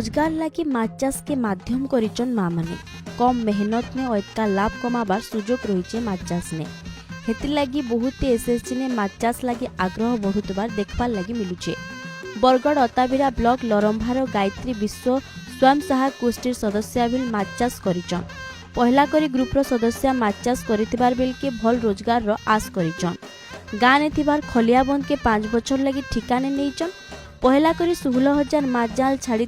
रोजगार लगी माछ चाष के माध्यम करिचन माँ माने कम मेहनत में अतका लाभ कमाबार सुजोग रही माछ चाष ने हेतिर लगी बहुत एसएसजी ने माछ चाष लगी आग्रह बढ़ुतबार देखबार लगी मिलुचे। बरगढ़ अताबिरा ब्लॉक लरंभार गायत्री विश्व स्वयं सहायक गोष्ठी सदस्य बिल माछ चाष करिचन। पहला करी ग्रुपर सदस्य माछ चाष करिथिबार बेल के भल रोजगार रो आस करिचन। गाँ ने थिबार खलिया बंद के 5 बछर लगी ठिकाने नहींचन। पहला करी 16,000 माछ जाल छाड़ी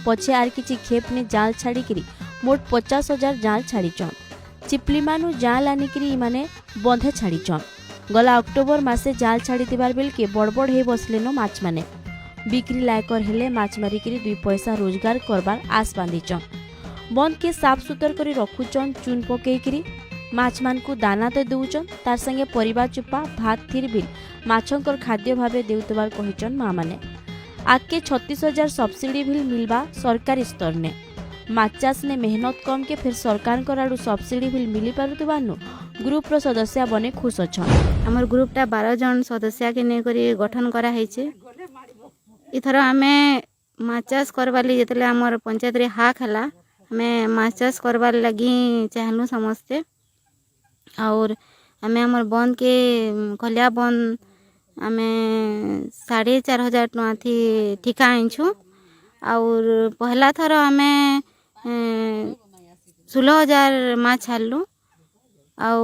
पछे आर किछि खेप ने जाल छाड़ी मोट 50,000 जाल छाड़ीचन। चिपलीमानु जाल आनिकरी इमाने बंधे छाड़ीचन। गला अक्टोबर मासे जाल छाड़ी बेल के बड़बड़ हे बसलेनो माछ माने बिक्री लायकर हेले माछ मारिकरी 2 पैसा रोजगार करबार आस बांधिचन। बंद के साफ सुतर करी रखुचन चून पकेकरी माछ मान को दाना तो दउचन तार संगे परिबा चुपा भात थीर बिल माछंकर खाद्य भावे देउतबार कहिचन माँ माने। आके 36,000 सब्सिडी भी मिलबा सरकारी स्तर ने माछ चाष ने मेहनत कम के फिर सरकार कराडू सब्सिडी भी मिली पारुतबानु ग्रुप रो सदस्य बने खुश अछन। हमर ग्रुपटा 12 जन सदस्य के ने करी गठन करा हैचे। इथर हमें माछ चाष करबाली जेतले हमर पंचायत रे हाक हला हमें माछ चाष करबार लगी चाहनु समस्ते और हमें हमर बंद के खलिया बंद हमें 4,500 टका थी ठिका आइछु और पहला थर हमें 16,000 माछ छाड़लु आउ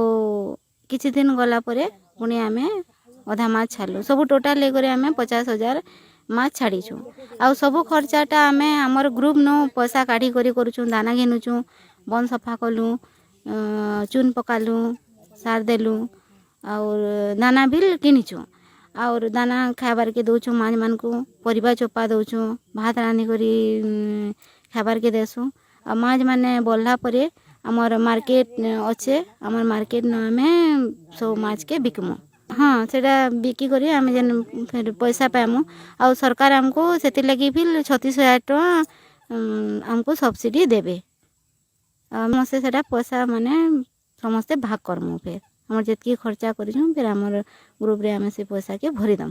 किछि दिन गला परे पुणी आमे अधा माछ छाड़लु सब टोटाल लेकर हमें 50,000 माछ छाड़ीछु आउ सब खर्चाटा हमें हमर ग्रुप नो पैसा काढ़ी करी करूछु। दाना घेनुछु बन सफा कलु चून पकालु सार देलु और दाना भी किनिछु और दाना खाबार के दउछु माछ मान को परिबा चोपा दउछु भात रांधी करी खाबार के देसु आ माछ माने बोलला परे हमर मार्केट अच्छे हमर मार्केट न हमें सब माछ के बिकमु। हाँ सेटा बिकी करी हमें जन फिर पैसा पामु और सरकार हमको सेति लगी भी 36,000 टका हमको सब्सिडी देबे हमसे सेटा पैसा माने समस्ते भाग करमु फिर हमर जेतकी खर्चा करिछु फिर हमर ग्रुप रे हमें से पैसा के भरी दम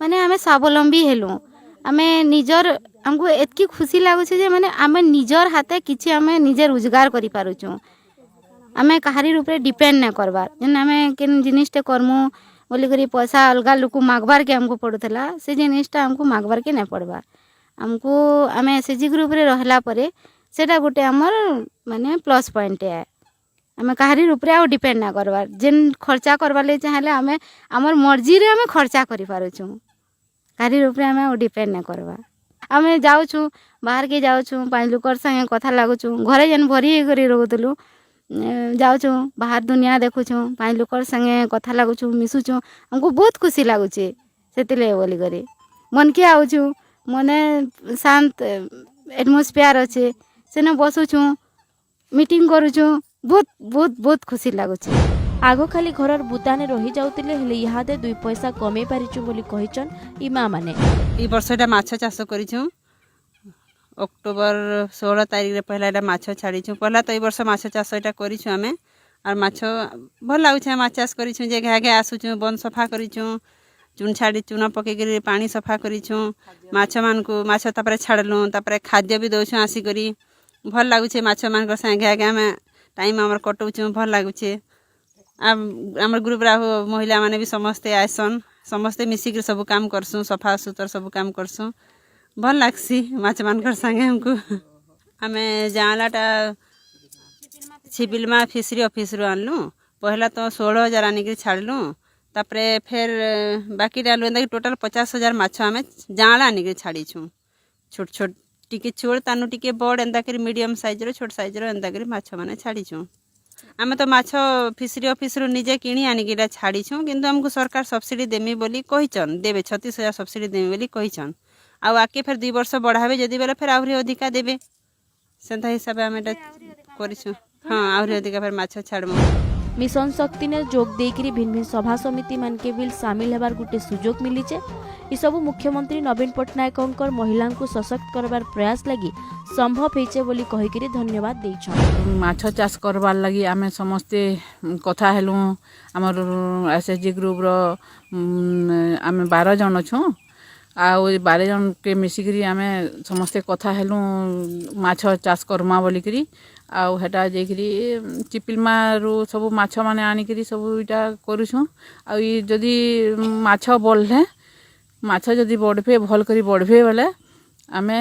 माने हमें स्वावलंबी हेलु हमें निजर हमको एतकी खुशी लागु छे जे माने हमें निजर हाथे किछि हमें निजे रोजगार करि पारुछु। हमें कहारी ऊपर डिपेंड न करबार जन हमें केन जिनिसटे करमु बोली करी पैसा अलगा लोक मागबार के हमको पड़ुथला से जिनिसटा हमको मागबार के न पड़बा हमको हमें एसएचजी ग्रुप रे रहला परे सेटा गोटे हमर माने प्लस पॉइंट है। हमें कहारी ऊपर आ डिपेंड ना करबार जेन खर्चा करबाले चाहले हमें हमर मर्जी रे हमें खर्चा करि पारुछु कहारी ऊपर हमें डिपेंड ना करबा। हमें जाउछु बाहर के जाउछु 5 लोकर संगे कथा लागुछु घरे जेन भरी करी रहउतलु जाउछु बाहर दुनिया देखुछु 5 लोकर संगे कथा लागुछु मिसुछु हमको बहुत खुशी लागुचे सेतिले बोली करे मन के आउछु मने शांत एटमॉस्फेयर अच्छे सेने बसुछु मीटिंग करूछु बहुत बहुत बहुत खुशी लागुचे। आगो खाली घरर बुताने रही जाउतिले हेले इहादे 2 पैसा कमे पारिछु बोली कहिचन ई माँ माने। ई वर्षटा माछ चाष करिछु अक्टोबर 16 तारीख रे पहला माछ छाड़ीछु पहला तो ई वर्ष माछ चाष एटा करिछु हमें और माछ भल लागुछे माछ चाष करिछु जे घा घा आसुछु बन सफा करिछु चून छाड़ी चून पकेकरी पानी सफा करिछु माछ मान को माछ तापरे छाड़लु तापरे खाद्य भी दउछु आसी करी भल लागुछे माछ मान को संगे घा घा में टाइम हमर कटउछु भल लागुछे। हमर ग्रुप रा महिला माने भी समस्ते आइसन समस्ते मिसी के सब काम करसु सफा सुतर सब काम करसु भल लागसी माछ मानकर संगे हमको। हमें जालाटा छिबिलमा फिशरी ऑफिस रो आनलु पहला तो 16,000 आनी के छाड़लु तापरे फिर बाकी डालु एंदा टोटल 50,000 माछ हमें जाला आनी के छाड़ीछु छोट छोट टिके छोड़ तानु टिके बड़ एंदा करी मीडियम साइज रो छोट साइज रो एंदा करी माछ माने छाड़ीछु। हमें तो माछ फिशरी ऑफिस रो निजे किणी आनी के छाड़ीछु किंतु हमको सरकार सब्सिडी देमी बोली कहिचन देबे 36,000 सब्सिडी देमी बोली कहिचन आउ आके फिर 2 वर्ष बढ़ावे जदि बेले फिर आउरी अधिका देबे सेंता हिसाब हमें करिछु। हाँ आउरी अधिका फिर माछ छाड़मु। मिशन शक्ति ने जोग देकरी भिन्न भिन्न सभा समिति मान के बिल शामिल हेबार गुटे सुजोग मिलीचे। ई सब मुख्यमंत्री नवीन पट्टनायक महिला को सशक्त करबार प्रयास लगी संभव होइचे बोली कहिकरी धन्यवाद देइछन। माछ चाष करबार लगी आमे समस्ते कथा हेलु हमर एसएचजी ग्रुप रो आमे 12 जन छु ଆଉ 12 ଜଣ के मिसिकरी आमे समस्ते कथा हेलु माछ चाष करमा बोलिकरी ଆଉ ହେଟା ଯାଇକିରି ଚିପିଲମାରୁ ସବୁ ମାଛ ମାନେ ଆଣିକିରି ସବୁ ଇଟା କରୁଛୁଁ ଆଉ ଇ ଯଦି ମାଛ ବଢ଼ଲେ ମାଛ ଯଦି ବଢ଼ବେ ଭଲ କରି ବଢ଼ବେ ବୋଲେ ଆମେ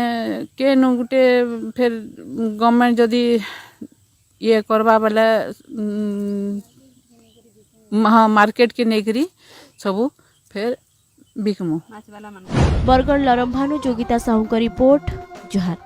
କେନୁ ଗୁଟେ ଫେର୍ ଗଭର୍ଣ୍ଣମେଣ୍ଟ ଯଦି ଇଏ କରବା ବୋଲେ ମାର୍କେଟକେ ନେଇକରି ସବୁ ଫେର୍ ବିକମୁ। बरगढ़ लरम्भानु जोगिता साहू का रिपोर्ट जुहार।